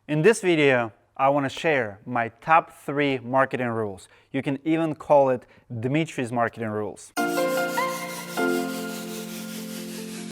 In this video, I want to share my top 3 marketing rules. You can even call it Dmitry's marketing rules.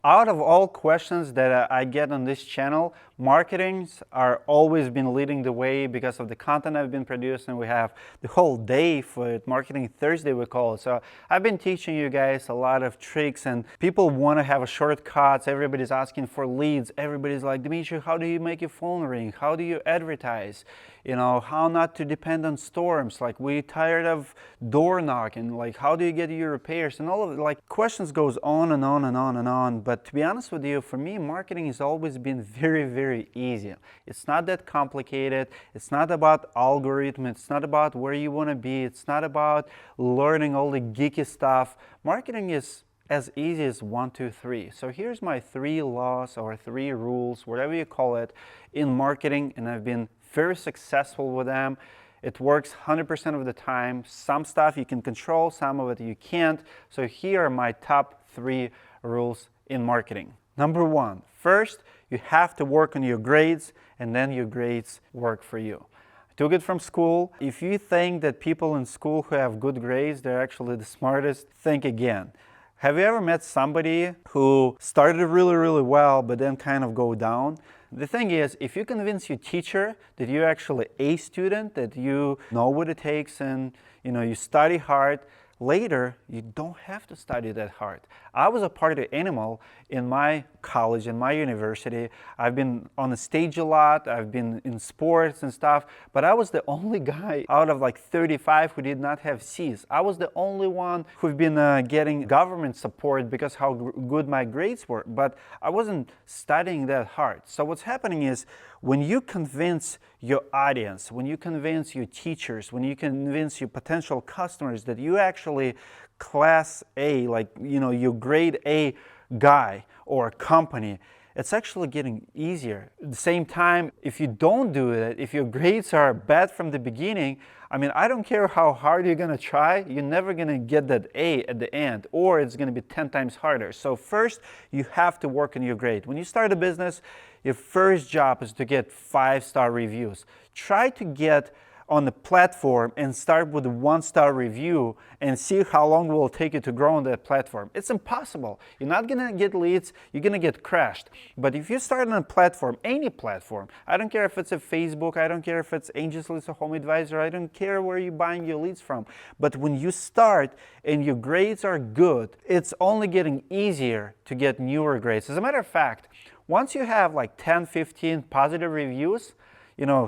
Out of all questions that I get on this channel, marketings are always been leading the way because of the content I've been producing. We have the whole day for it, Marketing Thursday we call it. So I've been teaching you guys a lot of tricks, and people want to have a shortcuts. Everybody's asking for leads. Everybody's like, Dmitry, how do you make your phone ring? How do you advertise? You know, how not to depend on storms? Like, we're tired of door knocking. Like, how do you get your repairs? And all of it, like, questions goes on and on and on and on. But to be honest with you, for me, marketing has always been very easy. It's not that complicated. It's not about algorithm. It's not about where you want to be. It's not about learning all the geeky stuff. Marketing is as easy as 1, 2, 3. So here's my 3 laws or 3 rules, whatever you call it, in marketing, and I've been very successful with them. It works 100% of the time. Some stuff you can control, some of it you can't. So here are my top 3 rules in marketing. Number 1, first, you have to work on your grades, and then your grades work for you. I took it from school. If you think that people in school who have good grades, they're actually the smartest, think again. Have you ever met somebody who started really well, but then kind of go down? The thing is, if you convince your teacher that you're actually a student, that you know what it takes and you study hard, later you don't have to study that hard. I was a party animal in my college, in my university. I've been on the stage a lot, I've been in sports and stuff, but I was the only guy out of like 35 who did not have C's. I was the only one who've been getting government support because how good my grades were, but I wasn't studying that hard. So what's happening is, when you convince your audience, when you convince your teachers, when you convince your potential customers that you actually class A, like your grade A guy or company, it's actually getting easier. At the same time, if you don't do it, if your grades are bad from the beginning, I don't care how hard you're gonna try, you're never gonna get that A at the end, or it's gonna be 10 times harder. So first, you have to work on your grade. When you start a business, your first job is to get 5-star reviews. Try to get on the platform and start with a 1-star review and see how long it will take you to grow on that platform. It's impossible. You're not gonna get leads, you're gonna get crashed. But if you start on a platform, any platform, I don't care if it's a Facebook, I don't care if it's Angels List or Home Advisor, I don't care where you're buying your leads from. But when you start and your grades are good, it's only getting easier to get newer grades. As a matter of fact, once you have like 10, 15 positive reviews,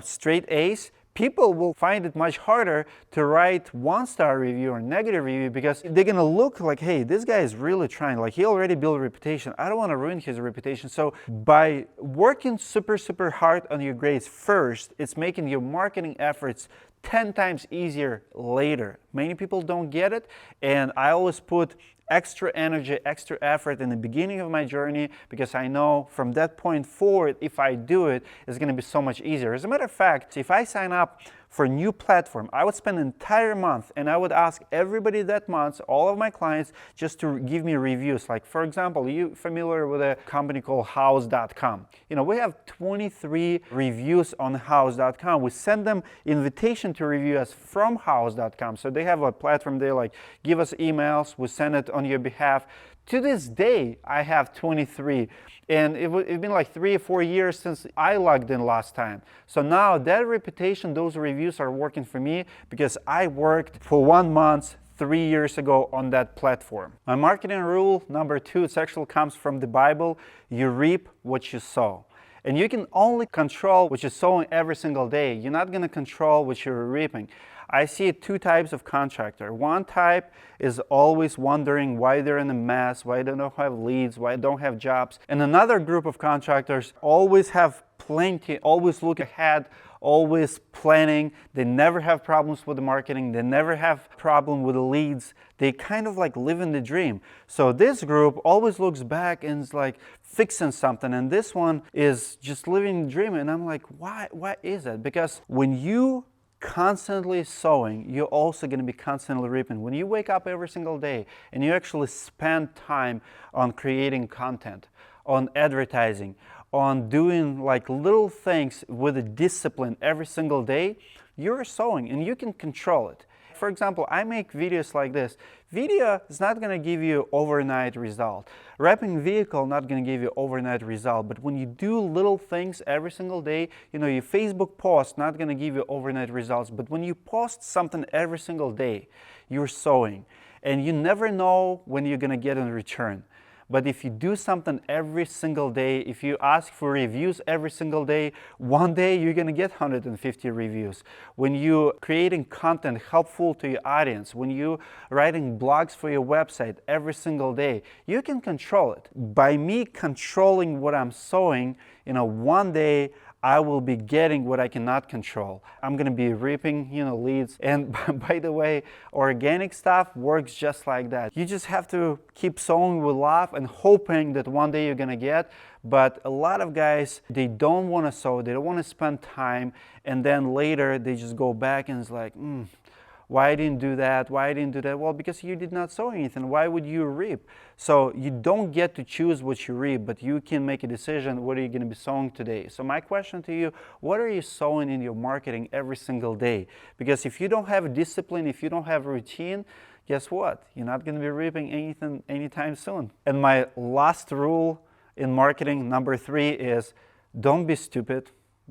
straight A's, people will find it much harder to write 1-star review or negative review, because they're gonna look like, hey, this guy is really trying, like he already built a reputation. I don't want to ruin his reputation. So by working super hard on your grades first, it's making your marketing efforts 10 times easier later. Many people don't get it, and I always put extra energy, extra effort in the beginning of my journey, because I know from that point forward, if I do it, it's going to be so much easier. As a matter of fact, if I sign up for a new platform, I would spend an entire month and I would ask everybody that month, all of my clients, just to give me reviews. Like, for example, you familiar with a company called house.com? We have 23 reviews on house.com. We send them invitation to review us from house.com. So they have a platform, they like give us emails, we send it on your behalf. To this day, I have 23, and it's been like 3 or 4 years since I logged in last time. So now that reputation, those reviews are working for me because I worked for 1 month 3 years ago on that platform. My marketing rule number 2, it actually comes from the Bible: you reap what you sow. And you can only control what you're sowing every single day. You're not going to control what you're reaping. I see 2 types of contractor. One type is always wondering why they're in a mess, why they don't have leads, why they don't have jobs. And another group of contractors always have plenty, always look ahead, always planning. They never have problems with the marketing. They never have problem with the leads. They kind of like live in the dream. So this group always looks back and is like fixing something. And this one is just living the dream. And I'm like, why is that? Because when you constantly sowing, you're also going to be constantly reaping. When you wake up every single day and you actually spend time on creating content, on advertising, on doing like little things with a discipline every single day, you're sowing and you can control it. For example, I make videos like this. Video is not going to give you overnight result. Wrapping vehicle not going to give you overnight result. But when you do little things every single day, you know, your Facebook post not going to give you overnight results. But when you post something every single day, you're sowing. And you never know when you're going to get in return. But if you do something every single day, if you ask for reviews every single day, one day you're going to get 150 reviews. When you're creating content helpful to your audience, when you're writing blogs for your website every single day, you can control it. By me controlling what I'm sowing, you know, one day I will be getting what I cannot control. I'm going to be reaping, you know, leads. And by the way, organic stuff works just like that. You just have to keep sowing with love and hoping that one day you're going to get. But a lot of guys, they don't want to sow, they don't want to spend time, and then later they just go back and it's like, why I didn't do that? Why I didn't do that? Well, because you did not sow anything. Why would you reap? So you don't get to choose what you reap, but you can make a decision what are you going to be sowing today. So my question to you, what are you sowing in your marketing every single day? Because if you don't have a discipline, if you don't have a routine, guess what? You're not going to be reaping anything anytime soon. And my last rule in marketing, number 3, is don't be stupid.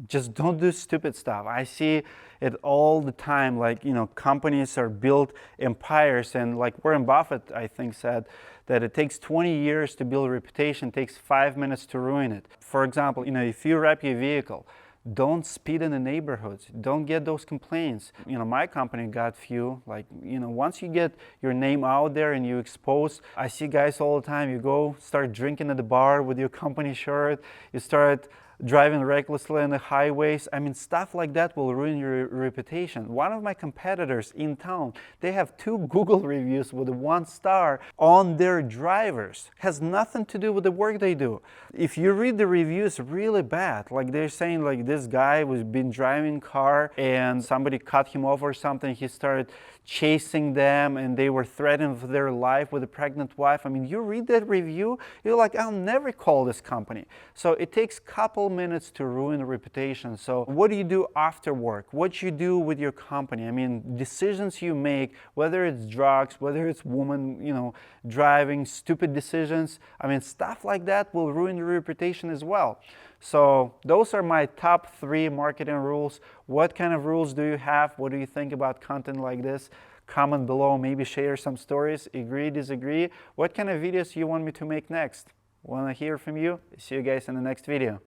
Just don't do stupid stuff. I see it all the time. Like, you know, companies are built empires, and like Warren Buffett, I think, said that it takes 20 years to build a reputation, it takes 5 minutes to ruin it. For example, you know, if you wrap your vehicle, don't speed in the neighborhoods. Don't get those complaints. You know, my company got few. Like, you know, once you get your name out there and you expose, I see guys all the time, you go start drinking at the bar with your company shirt, you start driving recklessly on the highways. I mean, stuff like that will ruin your reputation. One of my competitors in town, they have 2 Google reviews with 1 star on their drivers. Has nothing to do with the work they do. If you read the reviews, really bad. Like they're saying like this guy was been driving car and somebody cut him off or something. He started chasing them and they were threatened for their life with a pregnant wife. I mean, you read that review, you're like, I'll never call this company. So it takes couple minutes to ruin a reputation. So what do you do after work? What you do with your company? I mean, decisions you make, whether it's drugs, whether it's woman, you know, driving, stupid decisions. I mean, stuff like that will ruin your reputation as well. So those are my top 3 marketing rules. What kind of rules do you have? What do you think about content like this? Comment below, maybe share some stories, agree, disagree. What kind of videos you want me to make next? Want to hear from you? See you guys in the next video.